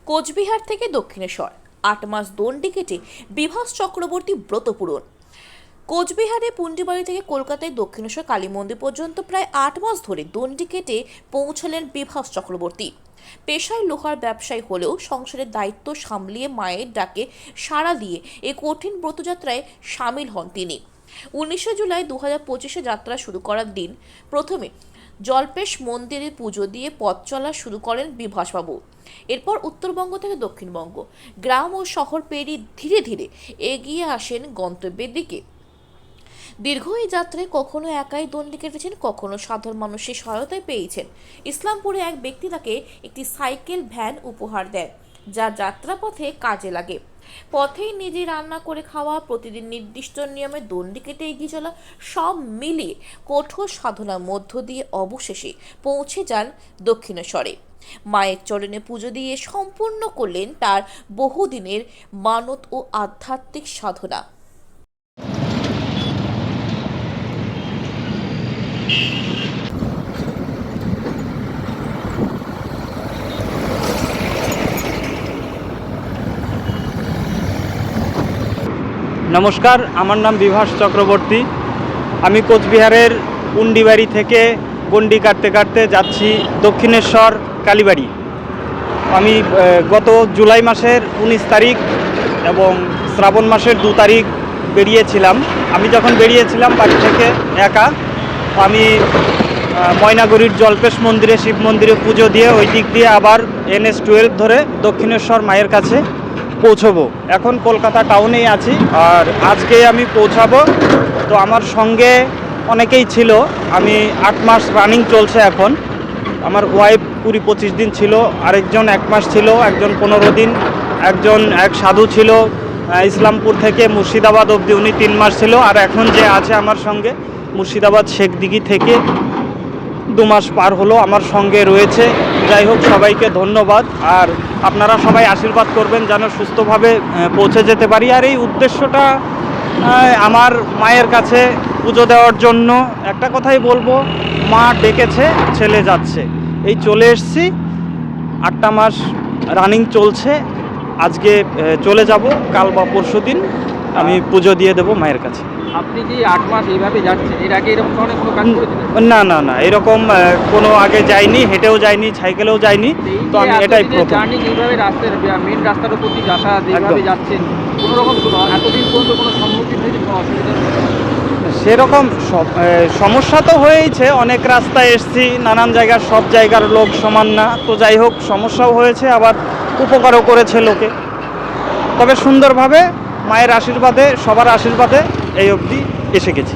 কোচবিহার থেকে দক্ষিণেশ্বর ৮ মাস দণ্ডি কেটে বিভাস চক্রবর্তী ব্রত পূরণ। কোচবিহারে পুন্ডিবাড়ি থেকে কলকাতায় দক্ষিণেশ্বর কালী মন্দির পর্যন্ত প্রায় ৮ মাস ধরে দণ্ডি কেটে পৌঁছলেন বিভাস চক্রবর্তী। পেশায় লোহার ব্যবসায়ী হলেও সংসারের দায়িত্ব সামলিয়ে মায়ের ডাকে সাড়া দিয়ে এই কঠিন ব্রতযাত্রায় সামিল হন তিনি। 19 জুলাই 2025 যাত্রা শুরু করার দিন প্রথমে জল্পেশ মন্দিরে পুজো দিয়ে পথ চলা শুরু করেন বিভাসবাবু। এরপর উত্তরবঙ্গ থেকে দক্ষিণবঙ্গ, গ্রাম ও শহর পেরিয়ে ধীরে ধীরে এগিয়ে আসেন গন্তব্যের দিকে। দীর্ঘ এই যাত্রায় কখনো একাই দণ্ডি কেটেছেন, কখনো সাধারণ মানুষের সহায়তায় পেয়েছেন। ইসলামপুরে এক ব্যক্তি তাকে একটি সাইকেল ভ্যান উপহার দেন, যা যাত্রাপথে কাজে লাগে। পথেই নিজে রান্না করে খাওয়া, প্রতিদিন নির্দিষ্ট নিয়মে দণ্ডি কেটে এগিয়ে চলা, সব মিলিয়ে কঠোর সাধনার মধ্য দিয়ে অবশেষে পৌঁছে যান দক্ষিণেশ্বরে। মায়ের চরণে পুজো দিয়ে সম্পূর্ণ করলেন তার বহুদিনের মানত ও আধ্যাত্মিক সাধনা। নমস্কার, আমার নাম বিভাস চক্রবর্তী। আমি কোচবিহারের পুন্ডিবাড়ি থেকে গণ্ডি কাটতে কাটতে যাচ্ছি দক্ষিণেশ্বর কালীবাড়ি। আমি গত জুলাই মাসের 19 তারিখ এবং শ্রাবণ মাসের 2 তারিখ বেরিয়েছিলাম। আমি যখন বেরিয়েছিলাম বাড়ি থেকে একা, আমি ময়নাগুড়ির জল্পেশ মন্দিরে, শিব মন্দিরে পুজো দিয়ে ওই দিক দিয়ে আবার NH-12 ধরে দক্ষিণেশ্বর মায়ের কাছে পৌঁছবো। এখন কলকাতা টাউনেই আছি আর আজকেই আমি পৌঁছাবো। তো আমার সঙ্গে অনেকেই ছিল। আমি 8 মাস রানিং চলছে এখন। আমার ওয়াইফ 20-25 দিন ছিল, আরেকজন 1 মাস ছিল, একজন 15 দিন, এক সাধু ছিল ইসলামপুর থেকে মুর্শিদাবাদ অবধি, উনি 3 মাস ছিল। আর এখন যে আছে আমার সঙ্গে মুর্শিদাবাদ শেখদিঘি থেকে 2 মাস পার হলো আমার সঙ্গে রয়েছে। যাই হোক, সবাইকে ধন্যবাদ। আর আপনারা সবাই আশীর্বাদ করবেন যেন সুস্থভাবে পৌঁছে যেতে পারি। আর এই উদ্দেশ্যটা আমার মায়ের কাছে পুজো দেওয়ার জন্য। একটা কথাই বলবো, মা ডেকেছে, ছেলে যাচ্ছে। এই চলে এসছি, 8টা মাস রানিং চলছে। আজকে চলে যাব, কাল বা পরশু দিন আমি পুজো দিয়ে দেবো মায়ের কাছে। আপনি যে 8 মাস এইভাবে যাচ্ছেন, এর আগে এরকম ধরনের কোনো কাজ করেছিলেন? না, এরকম কোনো আগে যাইনি, হেঁটেও যাইনি, সাইকেলেও যাইনি। তো আমি এটাই প্রথম। জার্নি এইভাবে রাস্তার মেন রাস্তার উপর দিয়ে যাতায়াত এইভাবে যাচ্ছেন, কোনো রকম এতদিন পর্যন্ত কোনো সম্মুখীন হয়েছে, কোনো অসুবিধা? সেরকম সমস্যা তো হয়েইছে। অনেক রাস্তায় এসছি, নানান জায়গার, সব জায়গার লোক সমান না। তো যাই হোক, সমস্যাও হয়েছে, আবার উপকারও করেছে লোকে। তবে সুন্দরভাবে মায়ের আশীর্বাদে, সবার আশীর্বাদে এই অবধি এসে গেছি।